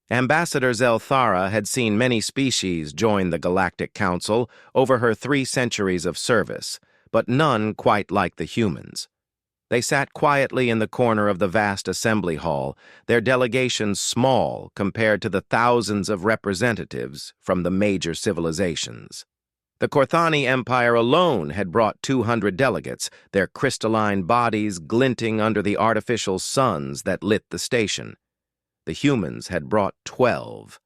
Ambassador Zelthara had seen many species join the Galactic Council over her 3 centuries of service, but none quite like the humans. They sat quietly in the corner of the vast assembly hall, their delegations small compared to the thousands of representatives from the major civilizations. The Korthani Empire alone had brought 200 delegates, their crystalline bodies glinting under the artificial suns that lit the station. The humans had brought 12.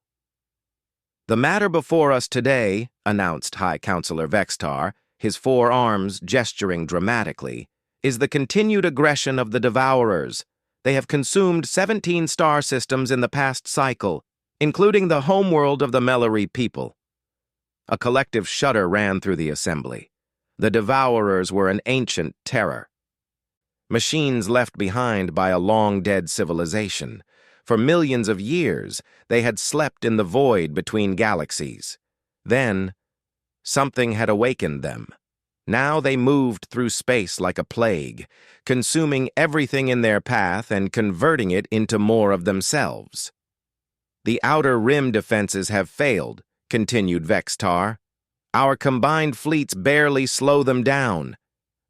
"The matter before us today," announced High Counselor Vextar, his 4 arms gesturing dramatically, "is the continued aggression of the Devourers. They have consumed 17 star systems in the past cycle, including the homeworld of the Mellery people." A collective shudder ran through the assembly. The Devourers were an ancient terror. Machines left behind by a long-dead civilization. For millions of years, they had slept in the void between galaxies. Then, something had awakened them. Now they moved through space like a plague, consuming everything in their path and converting it into more of themselves. "The outer rim defenses have failed," continued Vextar. "Our combined fleets barely slow them down.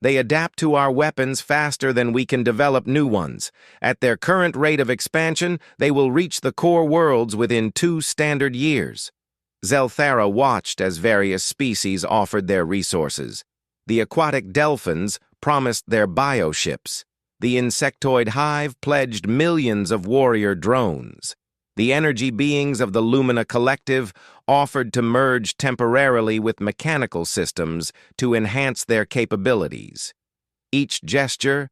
They adapt to our weapons faster than we can develop new ones. At their current rate of expansion, they will reach the core worlds within 2 standard years." Zelthara watched as various species offered their resources. The aquatic delphins promised their bioships. The insectoid hive pledged millions of warrior drones. The energy beings of the Lumina Collective offered to merge temporarily with mechanical systems to enhance their capabilities. Each gesture,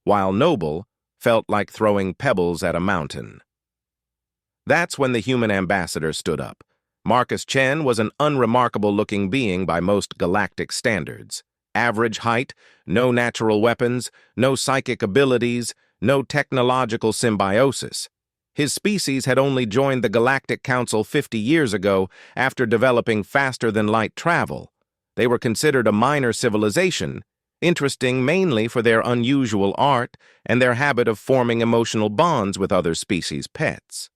while noble, felt like throwing pebbles at a mountain. That's when the human ambassador stood up. Marcus Chen was an unremarkable-looking being by most galactic standards. Average height, no natural weapons, no psychic abilities, no technological symbiosis. His species had only joined the Galactic Council 50 years ago after developing faster-than-light travel. They were considered a minor civilization, interesting mainly for their unusual art and their habit of forming emotional bonds with other species' pets.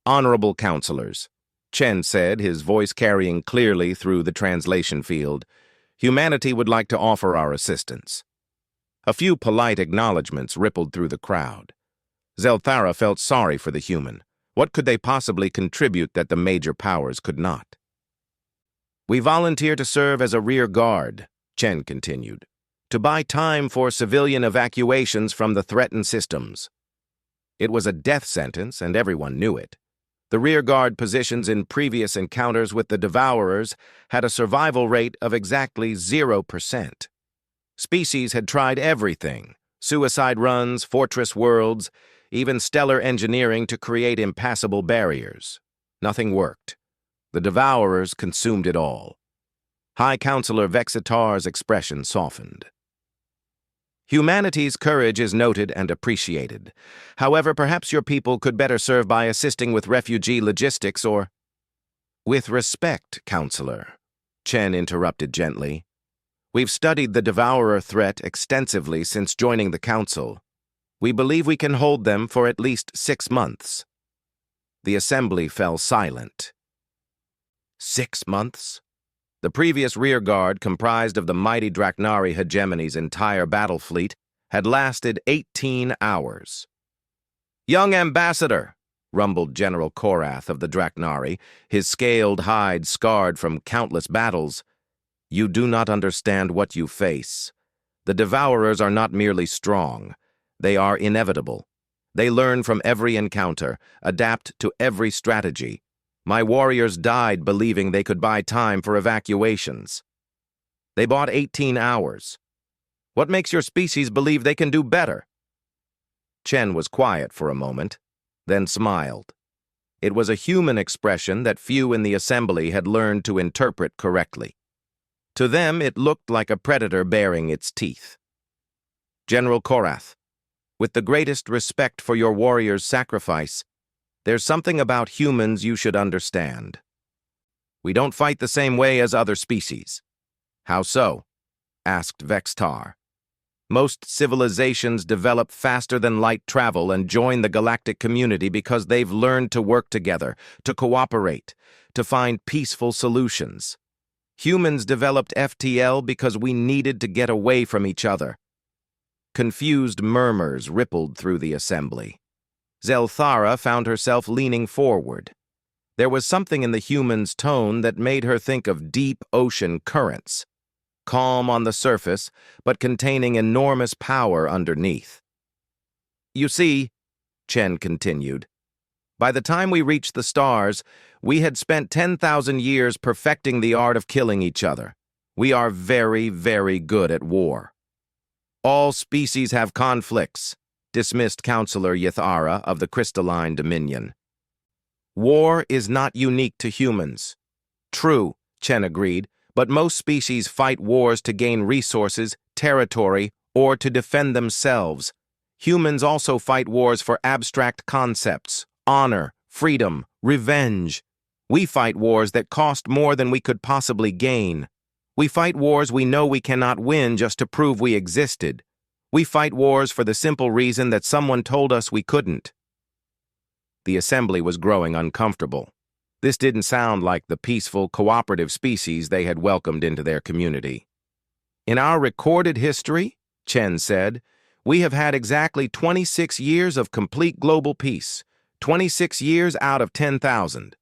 "Honorable counselors," Chen said, his voice carrying clearly through the translation field, "humanity would like to offer our assistance." A few polite acknowledgments rippled through the crowd. Zelthara felt sorry for the human. What could they possibly contribute that the major powers could not? "We volunteer to serve as a rear guard," Chen continued, "to buy time for civilian evacuations from the threatened systems." It was a death sentence, and everyone knew it. The rear guard positions in previous encounters with the Devourers had a survival rate of exactly 0%. Species had tried everything: suicide runs, fortress worlds, even stellar engineering to create impassable barriers. Nothing worked. The Devourers consumed it all. High Counselor Vexitar's expression softened. "Humanity's courage is noted and appreciated. However, perhaps your people could better serve by assisting with refugee logistics or—" "With respect, Counselor," Chen interrupted gently. "We've studied the Devourer threat extensively since joining the Council. We believe we can hold them for at least 6 months." The assembly fell silent. 6 months? The previous rearguard, comprised of the mighty Draknari hegemony's entire battle fleet, had lasted 18 hours. "Young ambassador," rumbled General Korath of the Draknari, his scaled hide scarred from countless battles, "you do not understand what you face. The Devourers are not merely strong. They are inevitable. They learn from every encounter, adapt to every strategy. My warriors died believing they could buy time for evacuations. They bought 18 hours. What makes your species believe they can do better?" Chen was quiet for a moment, then smiled. It was a human expression that few in the assembly had learned to interpret correctly. To them, it looked like a predator baring its teeth. "General Korath, with the greatest respect for your warriors' sacrifice, there's something about humans you should understand. We don't fight the same way as other species." "How so?" asked Vextar. Most civilizations develop faster than light travel and join the galactic community because they've learned to work together, to cooperate, to find peaceful solutions. Humans developed FTL because we needed to get away from each other. Confused murmurs rippled through the assembly. Zelthara found herself leaning forward. There was something in the human's tone that made her think of deep ocean currents, calm on the surface, but containing enormous power underneath. You see, Chen continued, by the time we reached the stars, we had spent 10,000 years perfecting the art of killing each other. We are very, very good at war. All species have conflicts, dismissed Counselor Yathara of the Crystalline Dominion. War is not unique to humans. True, Chen agreed, but most species fight wars to gain resources, territory, or to defend themselves. Humans also fight wars for abstract concepts, honor, freedom, revenge. We fight wars that cost more than we could possibly gain. We fight wars we know we cannot win just to prove we existed. We fight wars for the simple reason that someone told us we couldn't. The assembly was growing uncomfortable. This didn't sound like the peaceful, cooperative species they had welcomed into their community. In our recorded history, Chen said, we have had exactly 26 years of complete global peace, 26 years out of 10,000.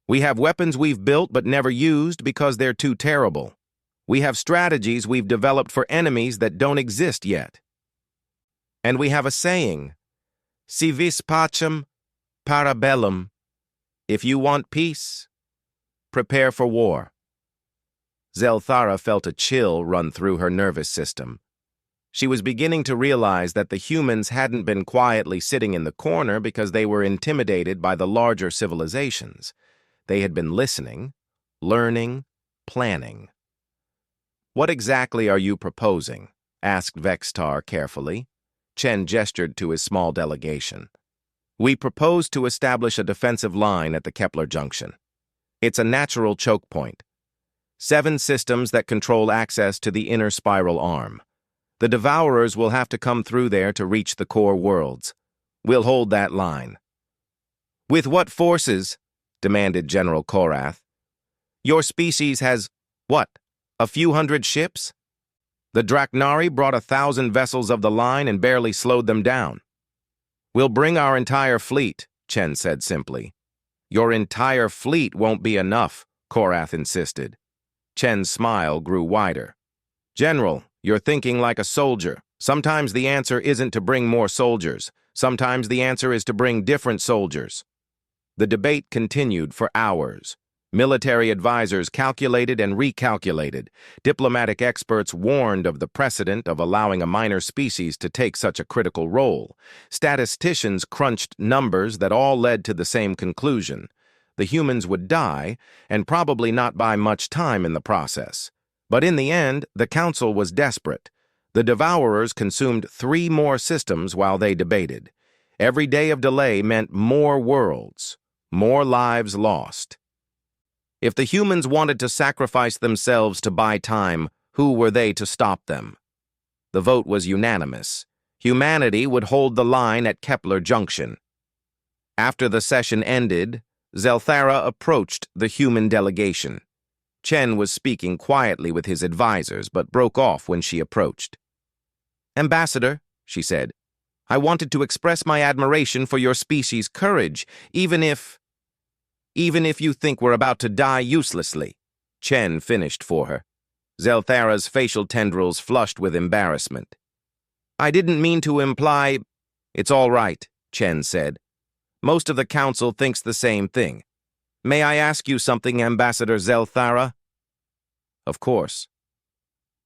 We have weapons we've built but never used because they're too terrible. We have strategies we've developed for enemies that don't exist yet. And we have a saying, si vis pacem, para bellum. If you want peace, prepare for war. Zelthara felt a chill run through her nervous system. She was beginning to realize that the humans hadn't been quietly sitting in the corner because they were intimidated by the larger civilizations. They had been listening, learning, planning. What exactly are you proposing? Asked Vextar carefully. Chen gestured to his small delegation. We propose to establish a defensive line at the Kepler Junction. It's a natural choke point. 7 systems that control access to the inner spiral arm. The Devourers will have to come through there to reach the core worlds. We'll hold that line. With what forces? Demanded General Korath. Your species has, what, a few hundred ships? The Draknari brought 1,000 vessels of the line and barely slowed them down. We'll bring our entire fleet, Chen said simply. Your entire fleet won't be enough, Korath insisted. Chen's smile grew wider. General, you're thinking like a soldier. Sometimes the answer isn't to bring more soldiers. Sometimes the answer is to bring different soldiers. The debate continued for hours. Military advisors calculated and recalculated. Diplomatic experts warned of the precedent of allowing a minor species to take such a critical role. Statisticians crunched numbers that all led to the same conclusion. The humans would die, and probably not by much time in the process. But in the end, the council was desperate. The Devourers consumed 3 more systems while they debated. Every day of delay meant more worlds, more lives lost. If the humans wanted to sacrifice themselves to buy time, who were they to stop them? The vote was unanimous. Humanity would hold the line at Kepler Junction. After the session ended, Zelthara approached the human delegation. Chen was speaking quietly with his advisors, but broke off when she approached. Ambassador, she said, I wanted to express my admiration for your species' courage, even if you think we're about to die uselessly. Chen finished for her. Zelthara's facial tendrils flushed with embarrassment. I didn't mean to imply... It's all right, Chen said. Most of the council thinks the same thing. May I ask you something, Ambassador Zelthara? Of course.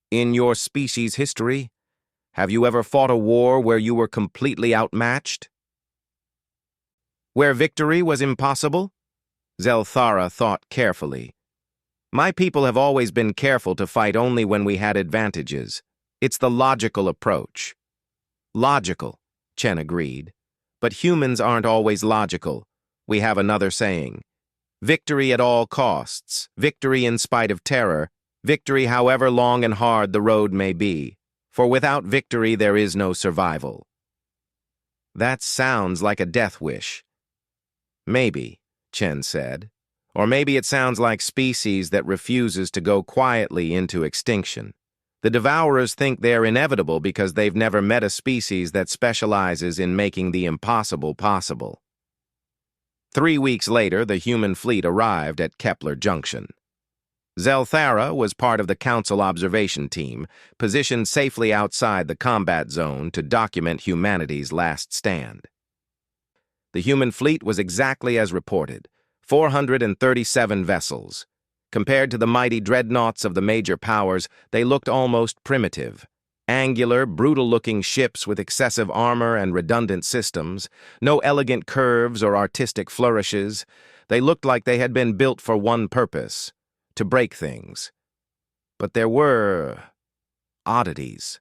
In your species' history, have you ever fought a war where you were completely outmatched? Where victory was impossible? Zelthara thought carefully. My people have always been careful to fight only when we had advantages. It's the logical approach. Logical, Chen agreed. But humans aren't always logical. We have another saying. Victory at all costs, victory in spite of terror, victory however long and hard the road may be. For without victory there is no survival. That sounds like a death wish. Maybe, Chen said. Or maybe it sounds like species that refuses to go quietly into extinction. The Devourers think they're inevitable because they've never met a species that specializes in making the impossible possible. 3 weeks later, the human fleet arrived at Kepler Junction. Zelthara was part of the Council observation team, positioned safely outside the combat zone to document humanity's last stand. The human fleet was exactly as reported, 437 vessels. Compared to the mighty dreadnoughts of the major powers, they looked almost primitive. Angular, brutal-looking ships with excessive armor and redundant systems, no elegant curves or artistic flourishes. They looked like they had been built for one purpose: to break things. But there were oddities.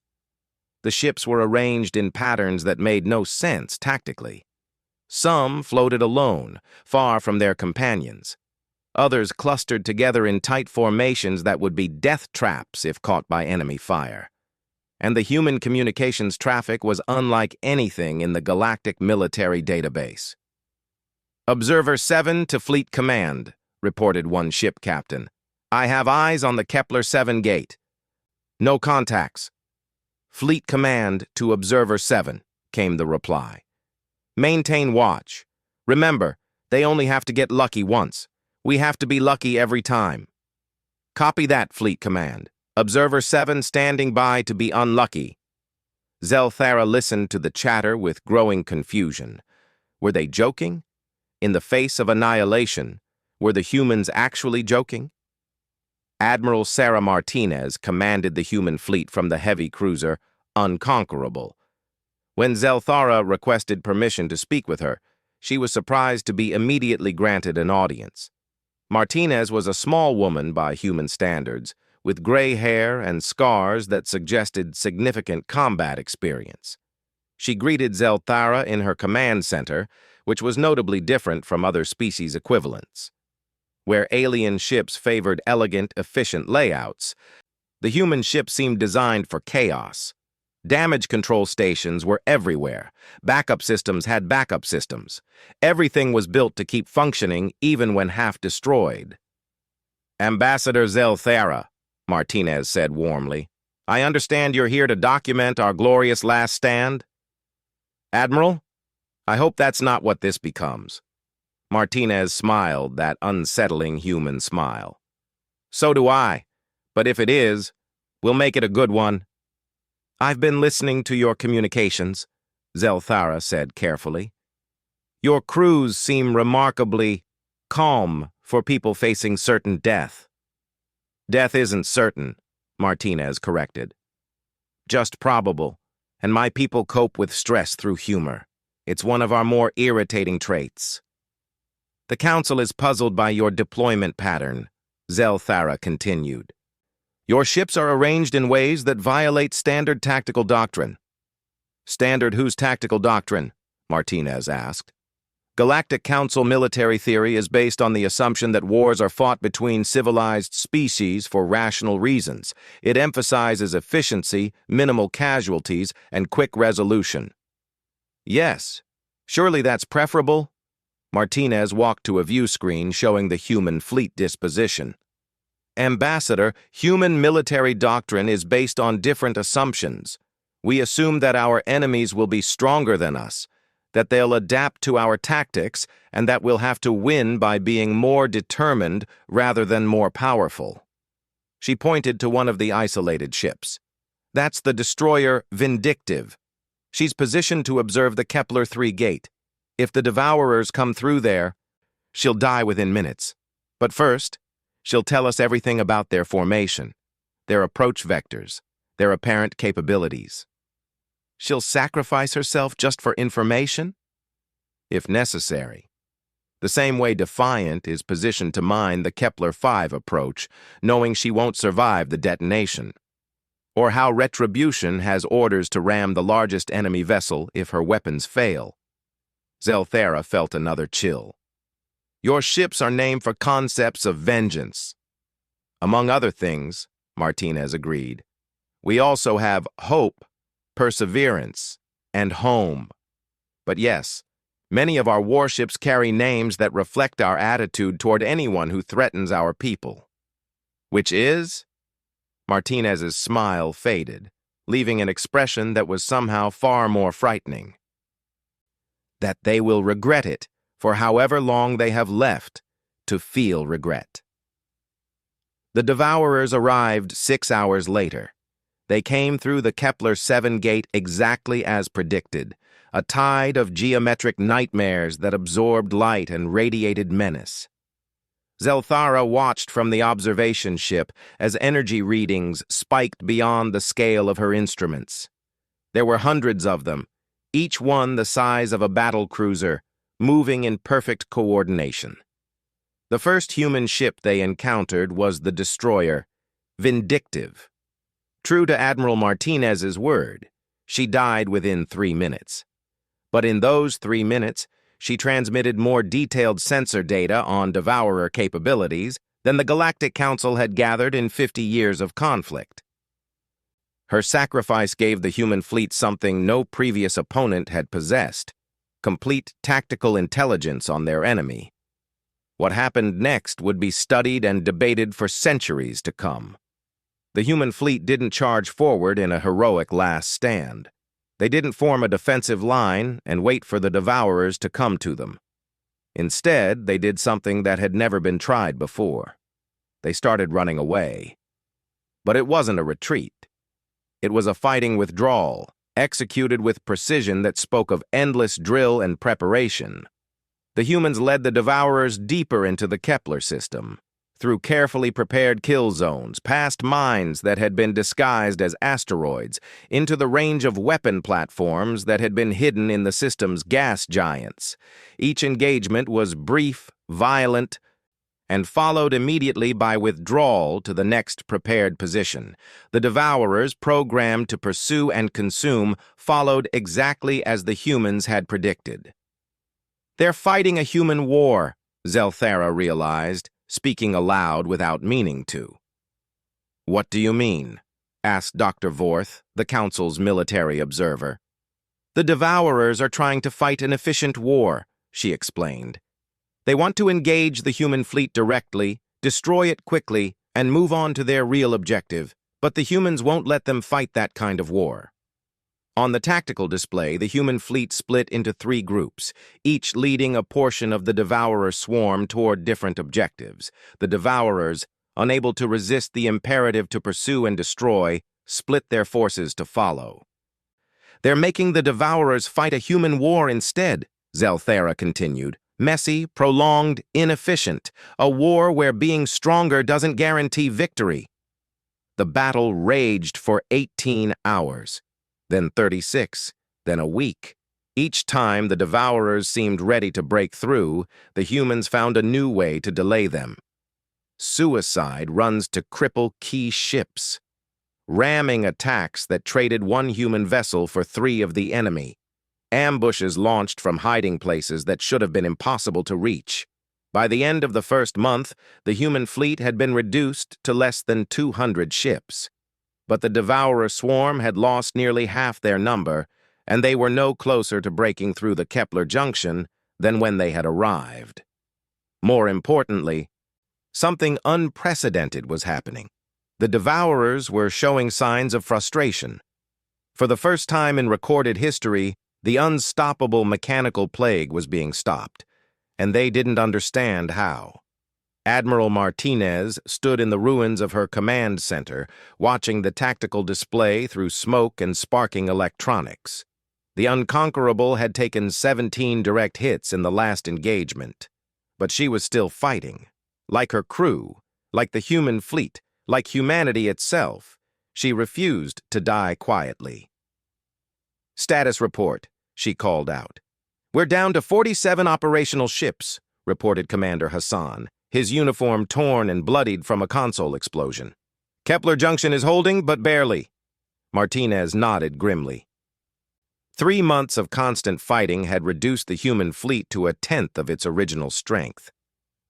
The ships were arranged in patterns that made no sense tactically. Some floated alone, far from their companions. Others clustered together in tight formations that would be death traps if caught by enemy fire. And the human communications traffic was unlike anything in the Galactic military database. "Observer 7 to Fleet Command," reported one ship captain. "I have eyes on the Kepler 7 gate. No contacts." "Fleet Command to Observer 7, came the reply. "Maintain watch. Remember, they only have to get lucky once. We have to be lucky every time." "Copy that, Fleet Command. Observer 7 standing by to be unlucky." Zelthara listened to the chatter with growing confusion. Were they joking? In the face of annihilation, were the humans actually joking? Admiral Sarah Martinez commanded the human fleet from the heavy cruiser Unconquerable. When Zelthara requested permission to speak with her, she was surprised to be immediately granted an audience. Martinez was a small woman by human standards, with gray hair and scars that suggested significant combat experience. She greeted Zelthara in her command center, which was notably different from other species equivalents. Where alien ships favored elegant, efficient layouts, the human ship seemed designed for chaos. Damage control stations were everywhere. Backup systems had backup systems. Everything was built to keep functioning even when half destroyed. "Ambassador Zelthara," Martinez said warmly, "I understand you're here to document our glorious last stand?" "Admiral, I hope that's not what this becomes." Martinez smiled, that unsettling human smile. "So do I, but if it is, we'll make it a good one." "I've been listening to your communications," Zelthara said carefully. "Your crews seem remarkably calm for people facing certain death." "Death isn't certain," Martinez corrected. "Just probable, and my people cope with stress through humor. It's one of our more irritating traits." "The Council is puzzled by your deployment pattern," Zelthara continued. "Your ships are arranged in ways that violate standard tactical doctrine." "Standard whose tactical doctrine?" Martinez asked. "Galactic Council military theory is based on the assumption that wars are fought between civilized species for rational reasons. It emphasizes efficiency, minimal casualties, and quick resolution." "Yes, surely that's preferable." Martinez walked to a view screen showing the human fleet disposition. "Ambassador, human military doctrine is based on different assumptions. We assume that our enemies will be stronger than us, that they'll adapt to our tactics, and that we'll have to win by being more determined rather than more powerful." She pointed to one of the isolated ships. "That's the destroyer Vindictive. She's positioned to observe the Kepler 3 gate. If the Devourers come through there, she'll die within minutes. But first, she'll tell us everything about their formation, their approach vectors, their apparent capabilities." "She'll sacrifice herself just for information?" "If necessary. The same way Defiant is positioned to mine the Kepler 5 approach, knowing she won't survive the detonation. Or how Retribution has orders to ram the largest enemy vessel if her weapons fail." Zelthara felt another chill. "Your ships are named for concepts of vengeance." "Among other things," Martinez agreed. We also have hope, perseverance, and home. But yes, many of our warships carry names that reflect our attitude toward anyone who threatens our people. Which is? Martinez's smile faded, leaving an expression that was somehow far more frightening. That they will regret it for however long they have left to feel regret. The Devourers arrived 6 hours later. They came through the Kepler 7 gate exactly as predicted, a tide of geometric nightmares that absorbed light and radiated menace. Zelthara watched from the observation ship as energy readings spiked beyond the scale of her instruments. There were hundreds of them, each one the size of a battle cruiser, moving in perfect coordination. The first human ship they encountered was the destroyer, Vindictive. True to Admiral Martinez's word, she died within 3 minutes. But in those 3 minutes, she transmitted more detailed sensor data on Devourer capabilities than the Galactic Council had gathered in 50 years of conflict. Her sacrifice gave the human fleet something no previous opponent had possessed: complete tactical intelligence on their enemy. What happened next would be studied and debated for centuries to come. The human fleet didn't charge forward in a heroic last stand. They didn't form a defensive line and wait for the Devourers to come to them. Instead, they did something that had never been tried before. They started running away. But it wasn't a retreat. It was a fighting withdrawal, executed with precision that spoke of endless drill and preparation. The humans led the Devourers deeper into the Kepler system, through carefully prepared kill zones, past mines that had been disguised as asteroids, into the range of weapon platforms that had been hidden in the system's gas giants. Each engagement was brief, violent, and followed immediately by withdrawal to the next prepared position. The Devourers, programmed to pursue and consume, followed exactly as the humans had predicted. They're fighting a human war, Zelthara realized, speaking aloud without meaning to. What do you mean? Asked Dr. Vorth, the Council's military observer. The Devourers are trying to fight an efficient war, she explained. They want to engage the human fleet directly, destroy it quickly, and move on to their real objective, but the humans won't let them fight that kind of war. On the tactical display, the human fleet split into 3 groups, each leading a portion of the Devourer swarm toward different objectives. The Devourers, unable to resist the imperative to pursue and destroy, split their forces to follow. They're making the Devourers fight a human war instead, Zelthara continued. Messy, prolonged, inefficient. A war where being stronger doesn't guarantee victory. The battle raged for 18 hours. Then 36, then a week. Each time the Devourers seemed ready to break through, the humans found a new way to delay them. Suicide runs to cripple key ships. Ramming attacks that traded 1 human vessel for 3 of the enemy. Ambushes launched from hiding places that should have been impossible to reach. By the end of the first month, the human fleet had been reduced to less than 200 ships. But the Devourer swarm had lost nearly half their number, and they were no closer to breaking through the Kepler junction than when they had arrived. More importantly, something unprecedented was happening. The Devourers were showing signs of frustration. For the first time in recorded history, the unstoppable mechanical plague was being stopped, and they didn't understand how. Admiral Martinez stood in the ruins of her command center, watching the tactical display through smoke and sparking electronics. The Unconquerable had taken 17 direct hits in the last engagement, but she was still fighting. Like her crew, like the human fleet, like humanity itself, she refused to die quietly. "Status report," she called out. "We're down to 47 operational ships," reported Commander Hassan, his uniform torn and bloodied from a console explosion. "Kepler Junction is holding, but barely." Martinez nodded grimly. 3 months of constant fighting had reduced the human fleet to 1/10 of its original strength.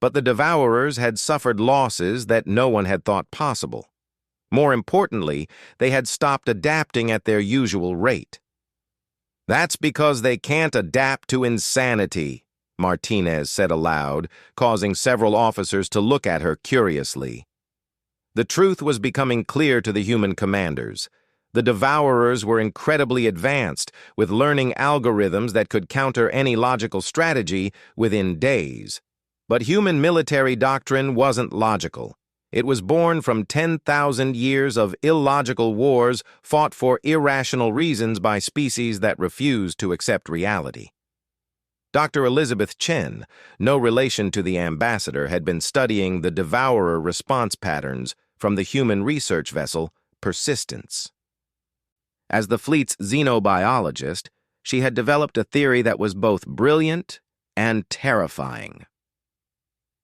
But the Devourers had suffered losses that no one had thought possible. More importantly, they had stopped adapting at their usual rate. "That's because they can't adapt to insanity," Martinez said aloud, causing several officers to look at her curiously. The truth was becoming clear to the human commanders. The Devourers were incredibly advanced, with learning algorithms that could counter any logical strategy within days. But human military doctrine wasn't logical. It was born from 10,000 years of illogical wars fought for irrational reasons by species that refused to accept reality. Dr. Elizabeth Chen, no relation to the ambassador, had been studying the Devourer response patterns from the human research vessel Persistence. As the fleet's xenobiologist, she had developed a theory that was both brilliant and terrifying.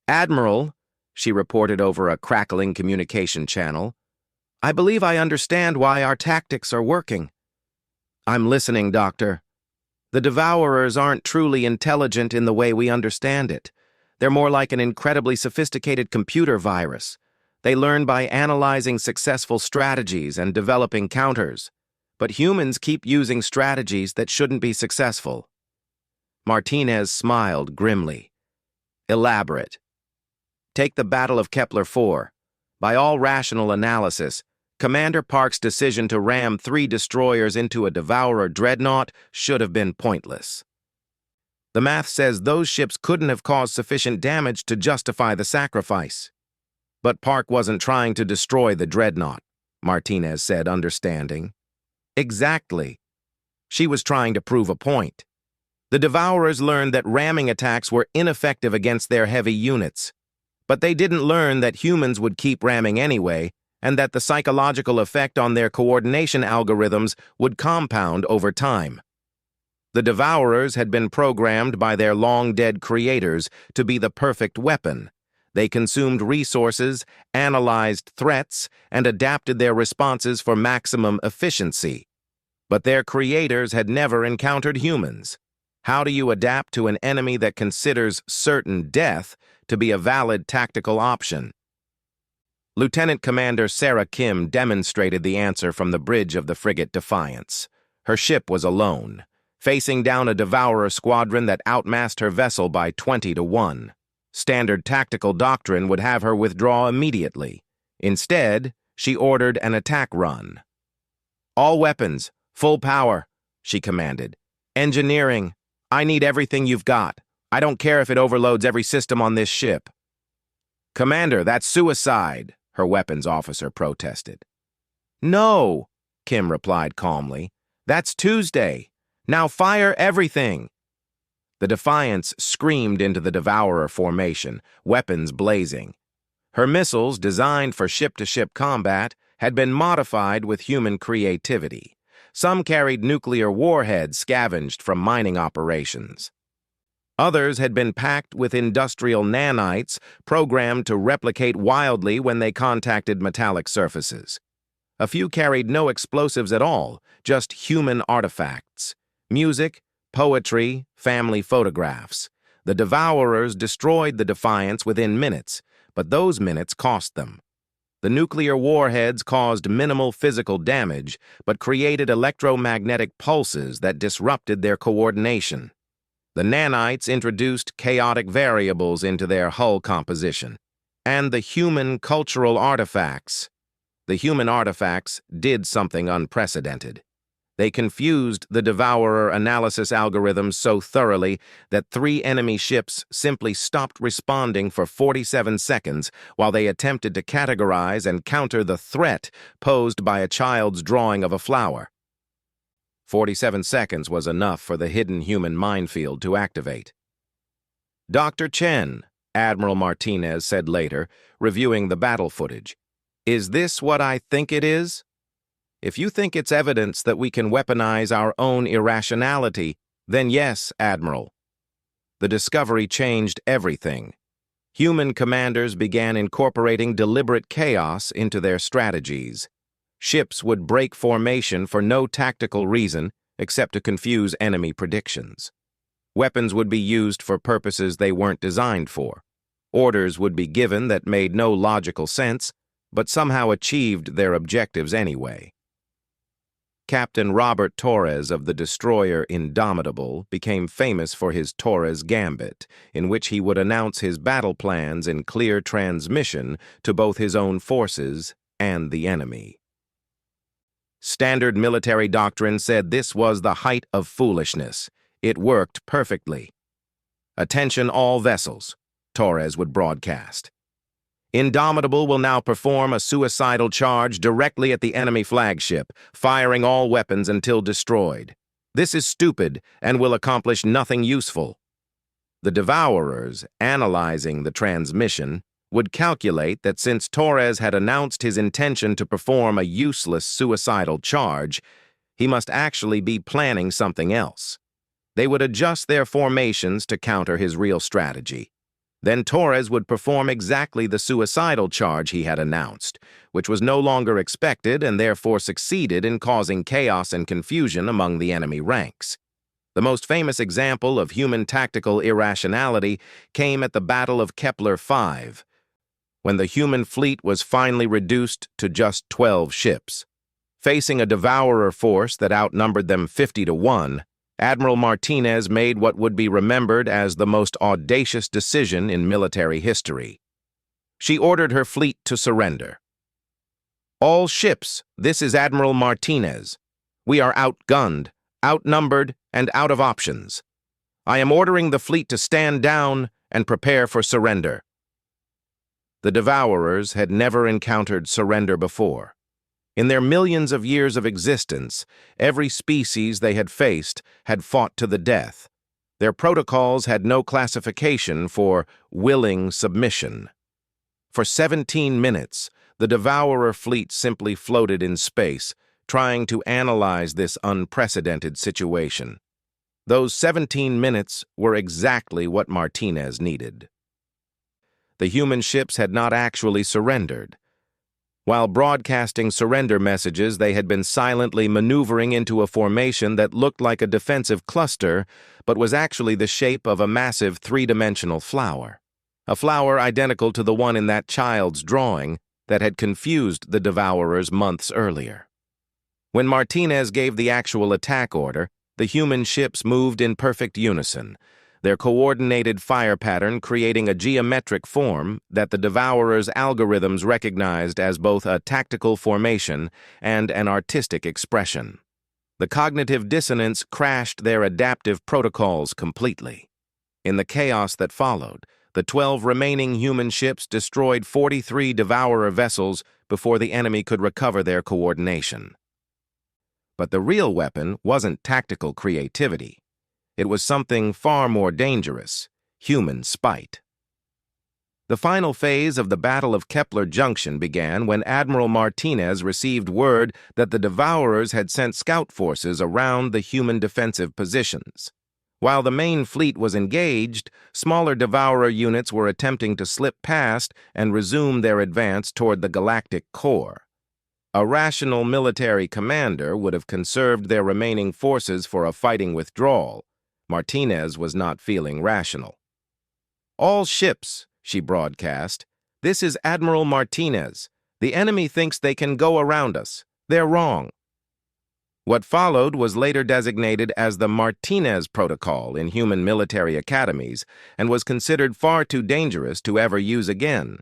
"Admiral," she reported over a crackling communication channel, "I believe I understand why our tactics are working." "I'm listening, Doctor." "The Devourers aren't truly intelligent in the way we understand it. They're more like an incredibly sophisticated computer virus. They learn by analyzing successful strategies and developing counters. But humans keep using strategies that shouldn't be successful." Martinez smiled grimly. "Elaborate." "Take the Battle of Kepler 4. By all rational analysis, Commander Park's decision to ram 3 destroyers into a Devourer dreadnought should have been pointless. The math says those ships couldn't have caused sufficient damage to justify the sacrifice. But Park wasn't trying to destroy the dreadnought," Martinez said, understanding. "Exactly. She was trying to prove a point. The Devourers learned that ramming attacks were ineffective against their heavy units. But they didn't learn that humans would keep ramming anyway, and that the psychological effect on their coordination algorithms would compound over time. The Devourers had been programmed by their long-dead creators to be the perfect weapon. They consumed resources, analyzed threats, and adapted their responses for maximum efficiency. But their creators had never encountered humans. How do you adapt to an enemy that considers certain death to be a valid tactical option? Lieutenant Commander Sarah Kim demonstrated the answer from the bridge of the frigate Defiance. Her ship was alone, facing down a Devourer squadron that outmassed her vessel by 20-1. Standard tactical doctrine would have her withdraw immediately. Instead, she ordered an attack run. "All weapons, full power," she commanded. "Engineering, I need everything you've got. I don't care if it overloads every system on this ship." "Commander, that's suicide," her weapons officer protested. "No," Kim replied calmly. "That's Tuesday. Now fire everything." The Defiance screamed into the Devourer formation, weapons blazing. Her missiles, designed for ship-to-ship combat, had been modified with human creativity. Some carried nuclear warheads scavenged from mining operations. Others had been packed with industrial nanites programmed to replicate wildly when they contacted metallic surfaces. A few carried no explosives at all, just human artifacts. Music, poetry, family photographs. The Devourers destroyed the Defiance within minutes, but those minutes cost them. The nuclear warheads caused minimal physical damage, but created electromagnetic pulses that disrupted their coordination. The nanites introduced chaotic variables into their hull composition. And the human cultural artifacts. The human artifacts did something unprecedented. They confused the Devourer analysis algorithms so thoroughly that 3 enemy ships simply stopped responding for 47 seconds while they attempted to categorize and counter the threat posed by a child's drawing of a flower. 47 seconds was enough for the hidden human minefield to activate. "Dr. Chen," Admiral Martinez said later, reviewing the battle footage, "is this what I think it is? If you think it's evidence that we can weaponize our own irrationality, then yes, Admiral." The discovery changed everything. Human commanders began incorporating deliberate chaos into their strategies. Ships would break formation for no tactical reason except to confuse enemy predictions. Weapons would be used for purposes they weren't designed for. Orders would be given that made no logical sense, but somehow achieved their objectives anyway. Captain Robert Torres of the destroyer Indomitable became famous for his Torres Gambit, in which he would announce his battle plans in clear transmission to both his own forces and the enemy. Standard military doctrine said this was the height of foolishness. It worked perfectly. "Attention all vessels," Torres would broadcast. "Indomitable will now perform a suicidal charge directly at the enemy flagship, firing all weapons until destroyed. This is stupid and will accomplish nothing useful." The Devourers, analyzing the transmission, would calculate that since Torres had announced his intention to perform a useless suicidal charge, he must actually be planning something else. They would adjust their formations to counter his real strategy. Then Torres would perform exactly the suicidal charge he had announced, which was no longer expected and therefore succeeded in causing chaos and confusion among the enemy ranks. The most famous example of human tactical irrationality came at the Battle of Kepler 5, when the human fleet was finally reduced to just 12 ships. Facing a Devourer force that outnumbered them 50-1, Admiral Martinez made what would be remembered as the most audacious decision in military history. She ordered her fleet to surrender. "All ships, this is Admiral Martinez. We are outgunned, outnumbered, and out of options. I am ordering the fleet to stand down and prepare for surrender." The Devourers had never encountered surrender before. In their millions of years of existence, every species they had faced had fought to the death. Their protocols had no classification for willing submission. For 17 minutes, the Devourer fleet simply floated in space, trying to analyze this unprecedented situation. Those 17 minutes were exactly what Martinez needed. The human ships had not actually surrendered. While broadcasting surrender messages, they had been silently maneuvering into a formation that looked like a defensive cluster, but was actually the shape of a massive three-dimensional flower. A flower identical to the one in that child's drawing that had confused the Devourers months earlier. When Martinez gave the actual attack order, the human ships moved in perfect unison, their coordinated fire pattern creating a geometric form that the Devourers' algorithms recognized as both a tactical formation and an artistic expression. The cognitive dissonance crashed their adaptive protocols completely. In the chaos that followed, the 12 remaining human ships destroyed 43 Devourer vessels before the enemy could recover their coordination. But the real weapon wasn't tactical creativity. It was something far more dangerous: human spite. The final phase of the Battle of Kepler Junction began when Admiral Martinez received word that the Devourers had sent scout forces around the human defensive positions. While the main fleet was engaged, smaller Devourer units were attempting to slip past and resume their advance toward the Galactic core. A rational military commander would have conserved their remaining forces for a fighting withdrawal. Martinez was not feeling rational. "All ships," she broadcast, "this is Admiral Martinez. The enemy thinks they can go around us. They're wrong." What followed was later designated as the Martinez Protocol in human military academies and was considered far too dangerous to ever use again.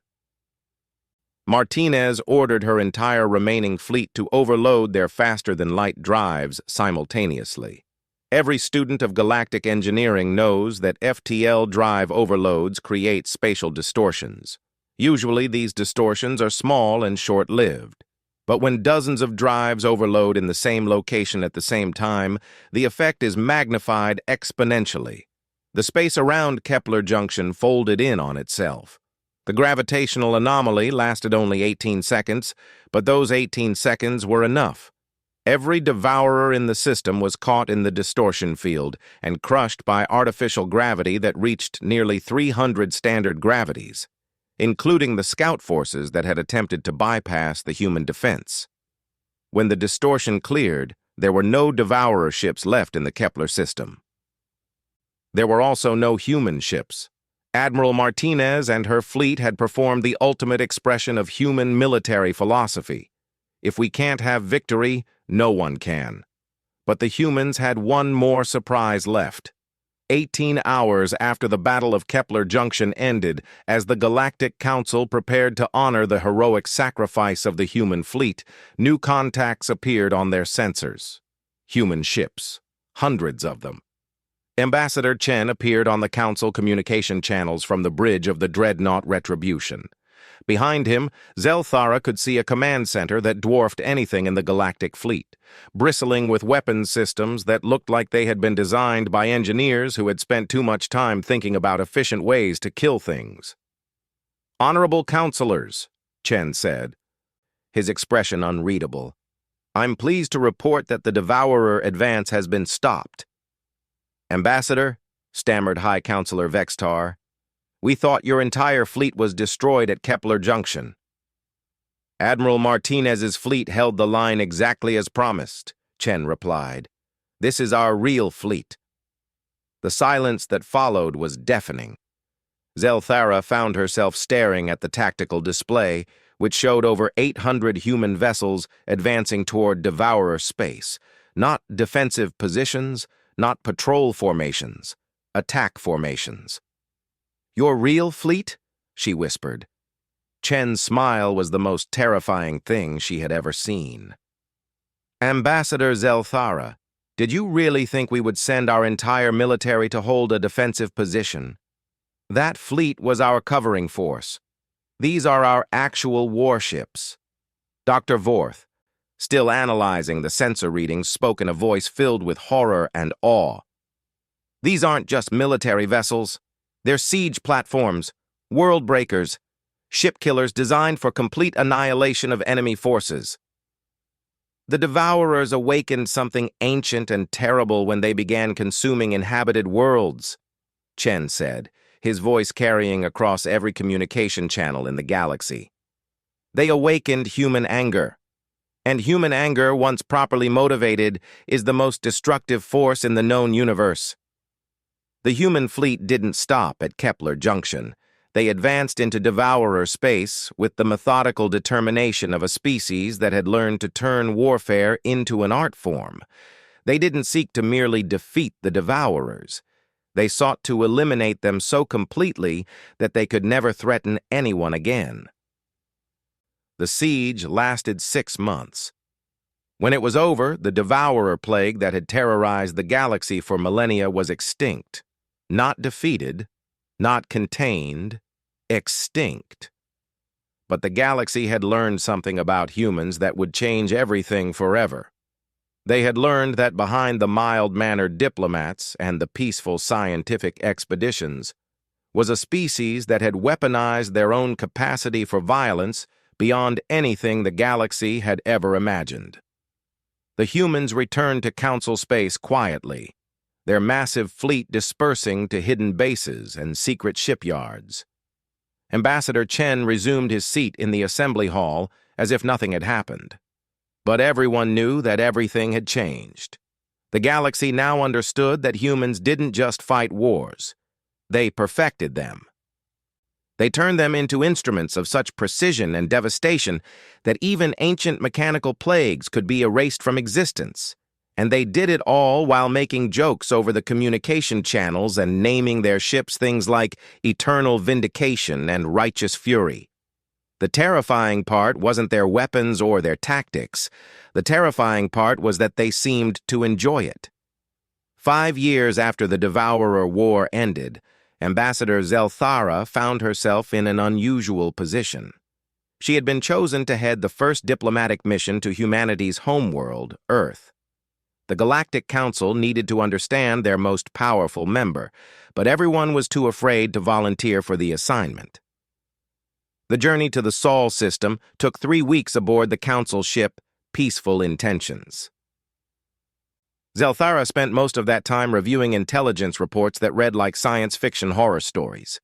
Martinez ordered her entire remaining fleet to overload their faster-than-light drives simultaneously. Every student of galactic engineering knows that FTL drive overloads create spatial distortions. Usually, these distortions are small and short-lived. But when dozens of drives overload in the same location at the same time, the effect is magnified exponentially. The space around Kepler Junction folded in on itself. The gravitational anomaly lasted only 18 seconds, but those 18 seconds were enough. Every Devourer in the system was caught in the distortion field and crushed by artificial gravity that reached nearly 300 standard gravities, including the scout forces that had attempted to bypass the human defense. When the distortion cleared, there were no Devourer ships left in the Kepler system. There were also no human ships. Admiral Martinez and her fleet had performed the ultimate expression of human military philosophy. If we can't have victory, no one can. But the humans had one more surprise left. 18 hours after the Battle of Kepler Junction ended, as the Galactic Council prepared to honor the heroic sacrifice of the human fleet, new contacts appeared on their sensors. Human ships. Hundreds of them. Ambassador Chen appeared on the Council communication channels from the bridge of the dreadnought Retribution. Behind him, Zelthara could see a command center that dwarfed anything in the Galactic fleet, bristling with weapons systems that looked like they had been designed by engineers who had spent too much time thinking about efficient ways to kill things. "Honorable Counselors," Chen said, his expression unreadable, "I'm pleased to report that the Devourer advance has been stopped." "Ambassador," stammered High Counselor Vextar, "we thought your entire fleet was destroyed at Kepler Junction." "Admiral Martinez's fleet held the line exactly as promised," Chen replied. "This is our real fleet." The silence that followed was deafening. Zelthara found herself staring at the tactical display, which showed over 800 human vessels advancing toward Devourer space. Not defensive positions, not patrol formations, attack formations. "Your real fleet?" she whispered. Chen's smile was the most terrifying thing she had ever seen. "Ambassador Zelthara, did you really think we would send our entire military to hold a defensive position? That fleet was our covering force. These are our actual warships." Dr. Vorth, still analyzing the sensor readings, spoke in a voice filled with horror and awe. "These aren't just military vessels. They're siege platforms, world breakers, ship killers designed for complete annihilation of enemy forces. The Devourers awakened something ancient and terrible when they began consuming inhabited worlds," Chen said, his voice carrying across every communication channel in the galaxy. "They awakened human anger. And human anger, once properly motivated, is the most destructive force in the known universe. The human fleet didn't stop at Kepler Junction. They advanced into Devourer space with the methodical determination of a species that had learned to turn warfare into an art form. They didn't seek to merely defeat the Devourers. They sought to eliminate them so completely that they could never threaten anyone again. The siege lasted 6 months. When it was over, the Devourer plague that had terrorized the galaxy for millennia was extinct. Not defeated, not contained, extinct. But the galaxy had learned something about humans that would change everything forever. They had learned that behind the mild-mannered diplomats and the peaceful scientific expeditions was a species that had weaponized their own capacity for violence beyond anything the galaxy had ever imagined. The humans returned to Council space quietly, their massive fleet dispersing to hidden bases and secret shipyards. Ambassador Chen resumed his seat in the assembly hall as if nothing had happened. But everyone knew that everything had changed. The galaxy now understood that humans didn't just fight wars. They perfected them. They turned them into instruments of such precision and devastation that even ancient mechanical plagues could be erased from existence. And they did it all while making jokes over the communication channels and naming their ships things like Eternal Vindication and Righteous Fury. The terrifying part wasn't their weapons or their tactics. The terrifying part was that they seemed to enjoy it. 5 years after the Devourer War ended, Ambassador Zelthara found herself in an unusual position. She had been chosen to head the first diplomatic mission to humanity's homeworld, Earth. The Galactic Council needed to understand their most powerful member, but everyone was too afraid to volunteer for the assignment. The journey to the Sol system took 3 weeks aboard the Council ship Peaceful Intentions. Zelthara spent most of that time reviewing intelligence reports that read like science fiction horror stories.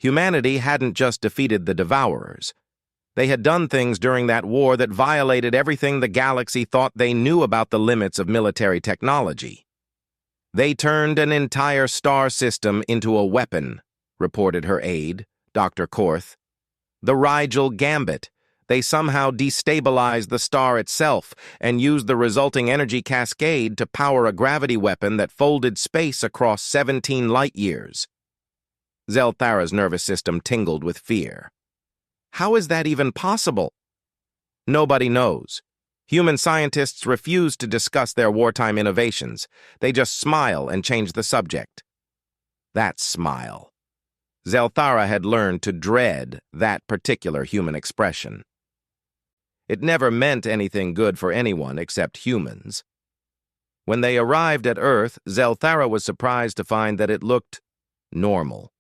Humanity hadn't just defeated the Devourers. They had done things during that war that violated everything the galaxy thought they knew about the limits of military technology. They turned an entire star system into a weapon, reported her aide, Dr. Korth. The Rigel Gambit. They somehow destabilized the star itself and used the resulting energy cascade to power a gravity weapon that folded space across 17 light-years. Zelthara's nervous system tingled with fear. How is that even possible? Nobody knows. Human scientists refuse to discuss their wartime innovations. They just smile and change the subject. That smile. Zelthara had learned to dread that particular human expression. It never meant anything good for anyone except humans. When they arrived at Earth, Zelthara was surprised to find that it looked normal.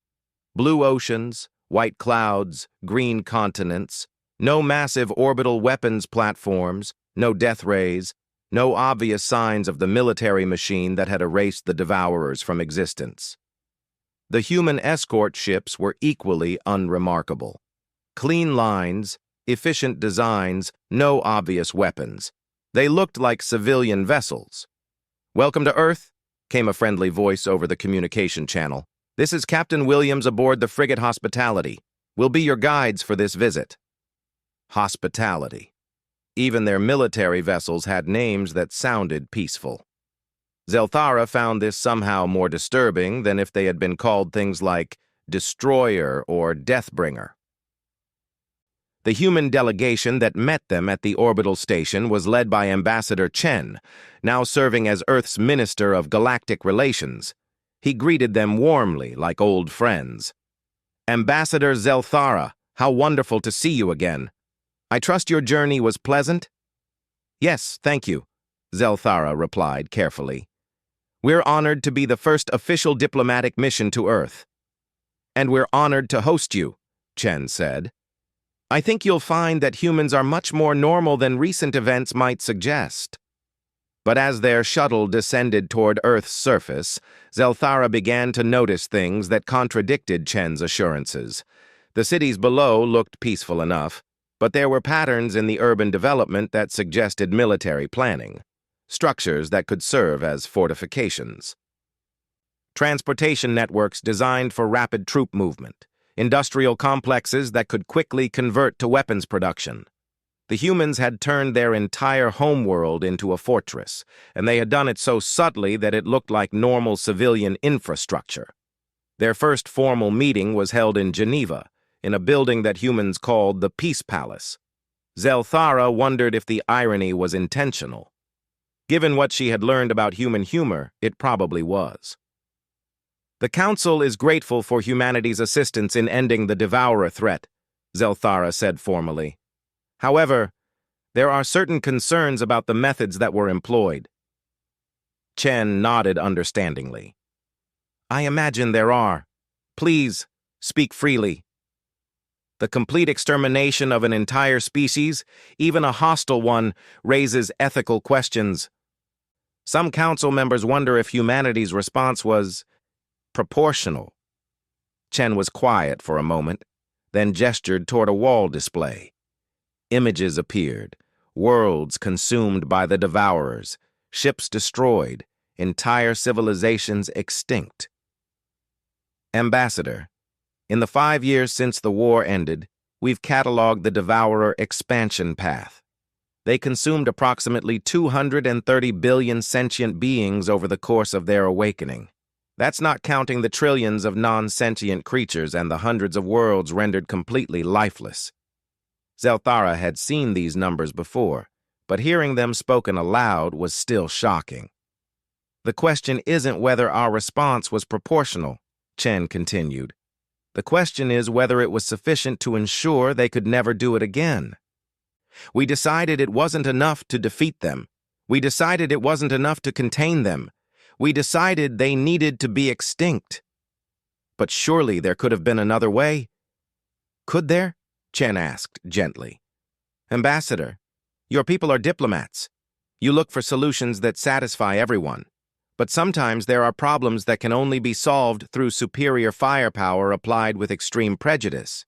Blue oceans, white clouds, green continents, no massive orbital weapons platforms, no death rays, no obvious signs of the military machine that had erased the Devourers from existence. The human escort ships were equally unremarkable. Clean lines, efficient designs, no obvious weapons. They looked like civilian vessels. "Welcome to Earth," came a friendly voice over the communication channel. "This is Captain Williams aboard the frigate Hospitality. We'll be your guides for this visit." Hospitality. Even their military vessels had names that sounded peaceful. Zelthara found this somehow more disturbing than if they had been called things like Destroyer or Deathbringer. The human delegation that met them at the orbital station was led by Ambassador Chen, now serving as Earth's Minister of Galactic Relations. He greeted them warmly, like old friends. "Ambassador Zelthara, how wonderful to see you again. I trust your journey was pleasant?" "Yes, thank you," Zelthara replied carefully. "We're honored to be the first official diplomatic mission to Earth." "And we're honored to host you," Chen said. "I think you'll find that humans are much more normal than recent events might suggest." But as their shuttle descended toward Earth's surface, Zelthara began to notice things that contradicted Chen's assurances. The cities below looked peaceful enough, but there were patterns in the urban development that suggested military planning, structures that could serve as fortifications. Transportation networks designed for rapid troop movement, industrial complexes that could quickly convert to weapons production. The humans had turned their entire homeworld into a fortress, and they had done it so subtly that it looked like normal civilian infrastructure. Their first formal meeting was held in Geneva, in a building that humans called the Peace Palace. Zelthara wondered if the irony was intentional. Given what she had learned about human humor, it probably was. "The Council is grateful for humanity's assistance in ending the Devourer threat," Zelthara said formally. "However, there are certain concerns about the methods that were employed." Chen nodded understandingly. "I imagine there are. Please, speak freely." The complete extermination of an entire species, even a hostile one, raises ethical questions. Some council members wonder if humanity's response was proportional. Chen was quiet for a moment, then gestured toward a wall display. Images appeared, worlds consumed by the Devourers, ships destroyed, entire civilizations extinct. "Ambassador, in the 5 years since the war ended, we've cataloged the Devourer expansion path. They consumed approximately 230 billion sentient beings over the course of their awakening. That's not counting the trillions of non-sentient creatures and the hundreds of worlds rendered completely lifeless." Zelthara had seen these numbers before, but hearing them spoken aloud was still shocking. "The question isn't whether our response was proportional," Chen continued. "The question is whether it was sufficient to ensure they could never do it again. We decided it wasn't enough to defeat them. We decided it wasn't enough to contain them. We decided they needed to be extinct. But surely there could have been another way." "Could there?" Chen asked gently. "Ambassador, your people are diplomats. You look for solutions that satisfy everyone. But sometimes there are problems that can only be solved through superior firepower applied with extreme prejudice."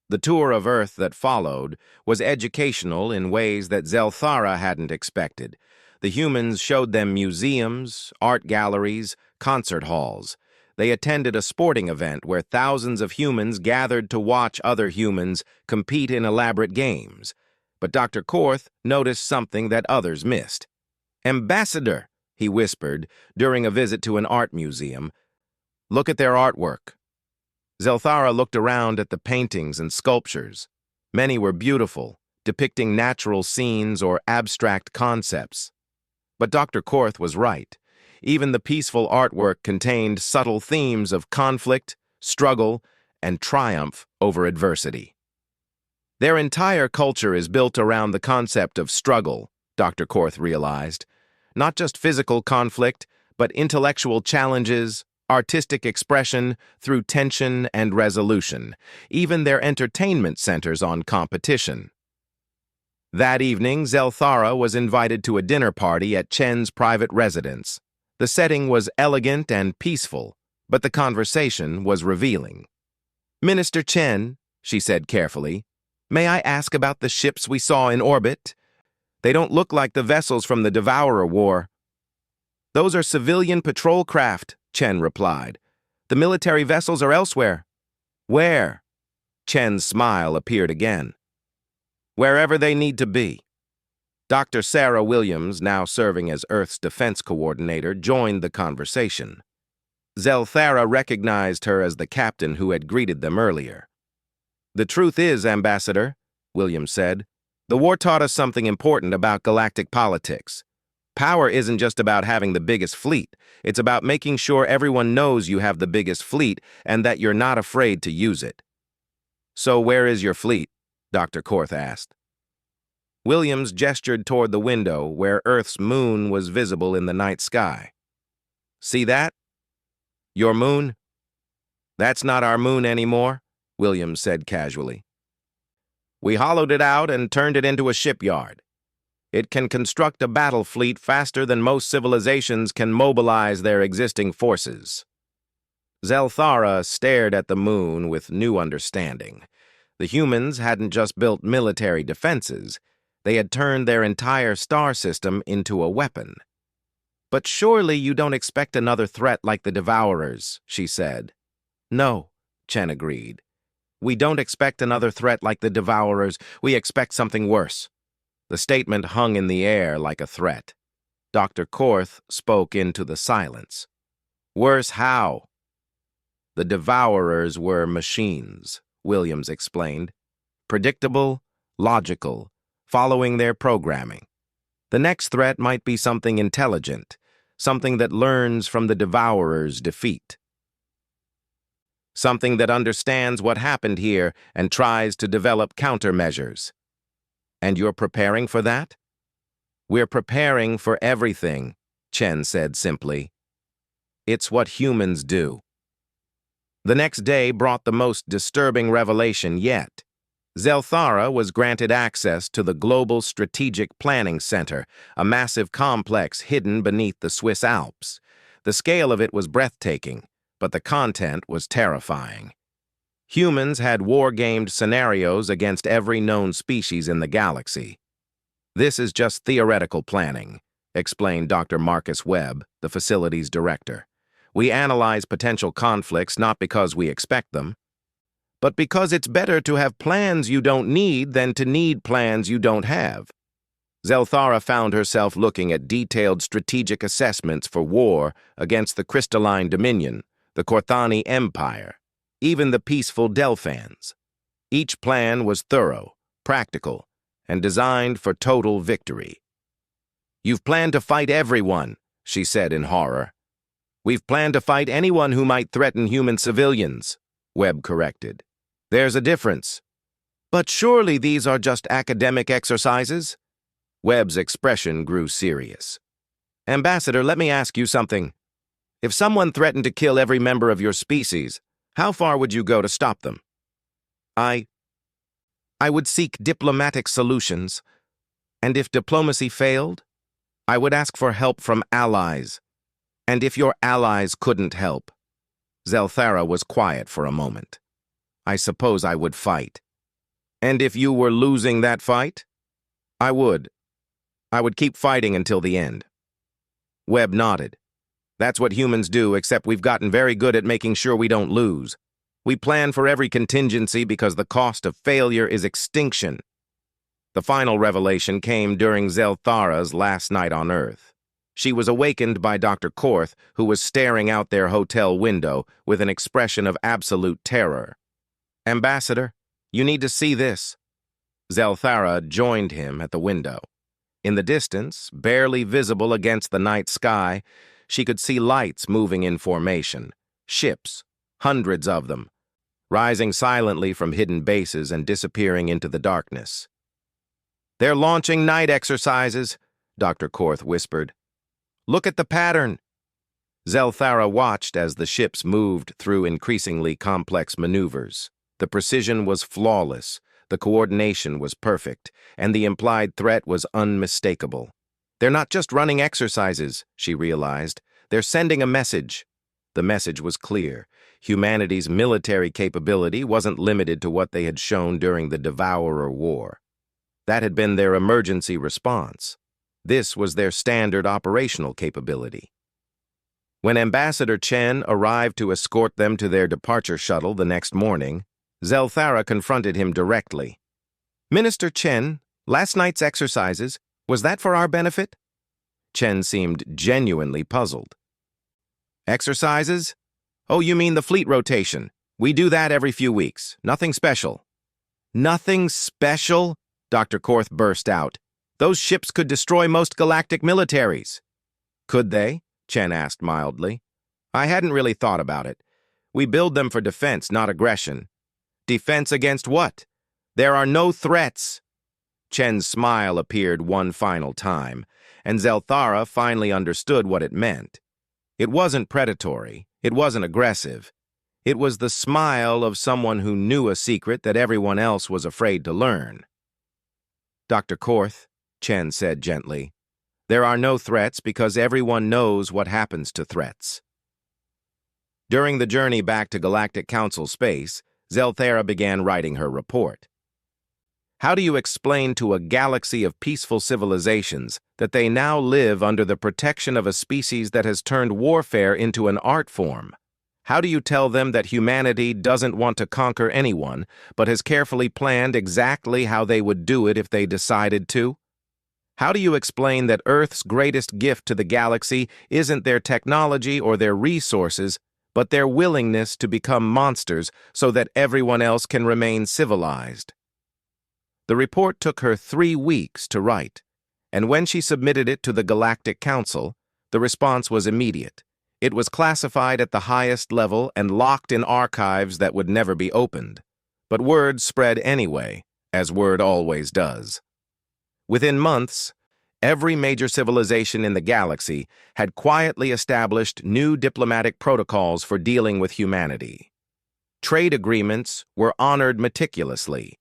The tour of Earth that followed was educational in ways that Zelthara hadn't expected. The humans showed them museums, art galleries, concert halls. They attended a sporting event where thousands of humans gathered to watch other humans compete in elaborate games. But Dr. Korth noticed something that others missed. "Ambassador," he whispered during a visit to an art museum, "look at their artwork." Zelthara looked around at the paintings and sculptures. Many were beautiful, depicting natural scenes or abstract concepts. But Dr. Korth was right. Even the peaceful artwork contained subtle themes of conflict, struggle, and triumph over adversity. Their entire culture is built around the concept of struggle, Dr. Korth realized. Not just physical conflict, but intellectual challenges, artistic expression through tension and resolution. Even their entertainment centers on competition. That evening, Zelthara was invited to a dinner party at Chen's private residence. The setting was elegant and peaceful, but the conversation was revealing. "Minister Chen," she said carefully, "may I ask about the ships we saw in orbit? They don't look like the vessels from the Devourer War." "Those are civilian patrol craft," Chen replied. "The military vessels are elsewhere." "Where?" Chen's smile appeared again. "Wherever they need to be." Dr. Sarah Williams, now serving as Earth's defense coordinator, joined the conversation. Zelthara recognized her as the captain who had greeted them earlier. "The truth is, Ambassador," Williams said, "the war taught us something important about galactic politics. Power isn't just about having the biggest fleet. It's about making sure everyone knows you have the biggest fleet and that you're not afraid to use it." "So where is your fleet?" Dr. Korth asked. Williams gestured toward the window where Earth's moon was visible in the night sky. "See that? Your moon?" "That's not our moon anymore," Williams said casually. "We hollowed it out and turned it into a shipyard. It can construct a battle fleet faster than most civilizations can mobilize their existing forces." Zelthara stared at the moon with new understanding. The humans hadn't just built military defenses. They had turned their entire star system into a weapon. "But surely you don't expect another threat like the Devourers," she said. "No," Chen agreed. "We don't expect another threat like the Devourers. We expect something worse." The statement hung in the air like a threat. Dr. Korth spoke into the silence. "Worse how?" "The Devourers were machines," Williams explained. "Predictable, logical, following their programming. The next threat might be something intelligent, something that learns from the Devourer's defeat. Something that understands what happened here and tries to develop countermeasures. And you're preparing for that?" "We're preparing for everything," Chen said simply. "It's what humans do." The next day brought the most disturbing revelation yet. Zelthara was granted access to the Global Strategic Planning Center, a massive complex hidden beneath the Swiss Alps. The scale of it was breathtaking, but the content was terrifying. Humans had war-gamed scenarios against every known species in the galaxy. "This is just theoretical planning," explained Dr. Marcus Webb, the facility's director. "We analyze potential conflicts not because we expect them, but because it's better to have plans you don't need than to need plans you don't have." Zelthara found herself looking at detailed strategic assessments for war against the Crystalline Dominion, the Korthani Empire, even the peaceful Delphans. Each plan was thorough, practical, and designed for total victory. "You've planned to fight everyone," she said in horror. "We've planned to fight anyone who might threaten human civilians," Webb corrected. "There's a difference." "But surely these are just academic exercises?" Webb's expression grew serious. "Ambassador, let me ask you something. If someone threatened to kill every member of your species, how far would you go to stop them?" I would seek diplomatic solutions. And if diplomacy failed, I would ask for help from allies. And if your allies couldn't help." Zelthara was quiet for a moment. "I suppose I would fight." "And if you were losing that fight?" I would keep fighting until the end." Webb nodded. That's what humans do, except we've gotten very good at making sure we don't lose. We plan for every contingency because the cost of failure is extinction. The final revelation came during Zelthara's last night on Earth. She was awakened by Dr. Korth, who was staring out their hotel window with an expression of absolute terror. "Ambassador, you need to see this." Zelthara joined him at the window. In the distance, barely visible against the night sky, she could see lights moving in formation, ships, hundreds of them, rising silently from hidden bases and disappearing into the darkness. "They're launching night exercises," Dr. Korth whispered. "Look at the pattern." Zelthara watched as the ships moved through increasingly complex maneuvers. The precision was flawless, the coordination was perfect, and the implied threat was unmistakable. "They're not just running exercises," she realized. "They're sending a message." The message was clear. Humanity's military capability wasn't limited to what they had shown during the Devourer War. That had been their emergency response. This was their standard operational capability. When Ambassador Chen arrived to escort them to their departure shuttle the next morning, Zelthara confronted him directly. "Minister Chen, last night's exercises, was that for our benefit?" Chen seemed genuinely puzzled. "Exercises? Oh, you mean the fleet rotation. We do that every few weeks. Nothing special." "Nothing special?" Dr. Korth burst out. "Those ships could destroy most galactic militaries." "Could they?" Chen asked mildly. "I hadn't really thought about it. We build them for defense, not aggression." "Defense against what? There are no threats." Chen's smile appeared one final time, and Zelthara finally understood what it meant. It wasn't predatory. It wasn't aggressive. It was the smile of someone who knew a secret that everyone else was afraid to learn. "Dr. Korth," Chen said gently, "there are no threats because everyone knows what happens to threats." During the journey back to Galactic Council space, Zelthara began writing her report. "How do you explain to a galaxy of peaceful civilizations that they now live under the protection of a species that has turned warfare into an art form? How do you tell them that humanity doesn't want to conquer anyone, but has carefully planned exactly how they would do it if they decided to? How do you explain that Earth's greatest gift to the galaxy isn't their technology or their resources, but their willingness to become monsters so that everyone else can remain civilized?" The report took her 3 weeks to write, and when she submitted it to the Galactic Council, the response was immediate. It was classified at the highest level and locked in archives that would never be opened. But word spread anyway, as word always does. Within months, every major civilization in the galaxy had quietly established new diplomatic protocols for dealing with humanity. Trade agreements were honored meticulously.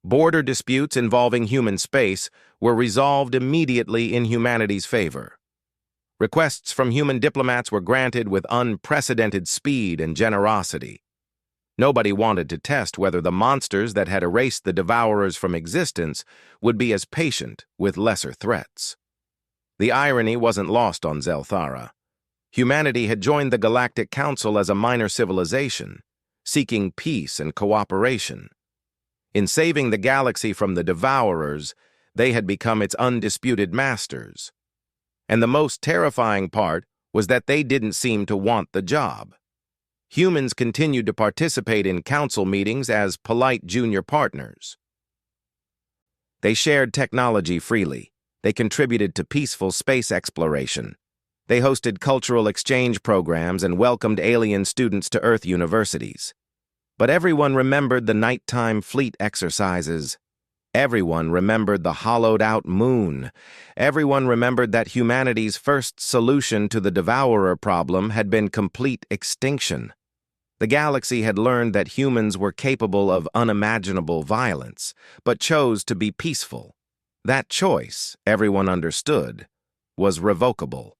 Border disputes involving human space were resolved immediately in humanity's favor. Requests from human diplomats were granted with unprecedented speed and generosity. Nobody wanted to test whether the monsters that had erased the Devourers from existence would be as patient with lesser threats. The irony wasn't lost on Zelthara. Humanity had joined the Galactic Council as a minor civilization, seeking peace and cooperation. In saving the galaxy from the Devourers, they had become its undisputed masters. And the most terrifying part was that they didn't seem to want the job. Humans continued to participate in council meetings as polite junior partners. They shared technology freely. They contributed to peaceful space exploration. They hosted cultural exchange programs and welcomed alien students to Earth universities. But everyone remembered the nighttime fleet exercises. Everyone remembered the hollowed-out moon. Everyone remembered that humanity's first solution to the Devourer problem had been complete extinction. The galaxy had learned that humans were capable of unimaginable violence, but chose to be peaceful. That choice, everyone understood, was revocable.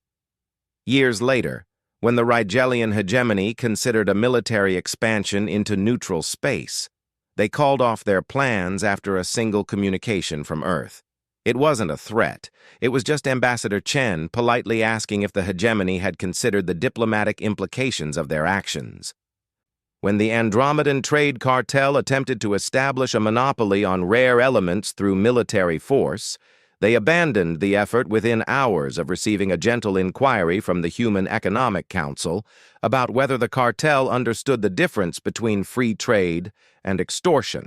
Years later, when the Rigelian hegemony considered a military expansion into neutral space, they called off their plans after a single communication from Earth. It wasn't a threat. It was just Ambassador Chen politely asking if the hegemony had considered the diplomatic implications of their actions. When the Andromedan trade cartel attempted to establish a monopoly on rare elements through military force, they abandoned the effort within hours of receiving a gentle inquiry from the Human Economic Council about whether the cartel understood the difference between free trade and extortion.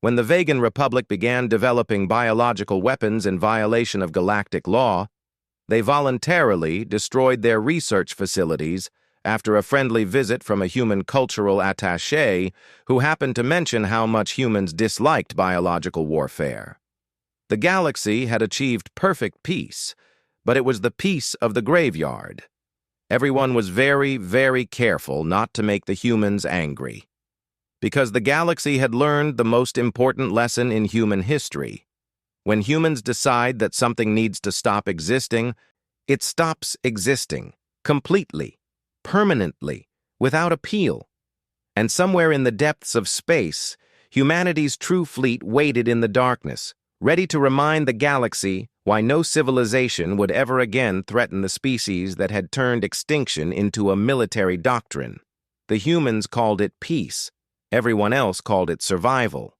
When the Vegan Republic began developing biological weapons in violation of galactic law, they voluntarily destroyed their research facilities after a friendly visit from a human cultural attaché who happened to mention how much humans disliked biological warfare. The galaxy had achieved perfect peace, but it was the peace of the graveyard. Everyone was very, very careful not to make the humans angry, because the galaxy had learned the most important lesson in human history. When humans decide that something needs to stop existing, it stops existing, completely, permanently, without appeal. And somewhere in the depths of space, humanity's true fleet waited in the darkness, ready to remind the galaxy why no civilization would ever again threaten the species that had turned extinction into a military doctrine. The humans called it peace. Everyone else called it survival.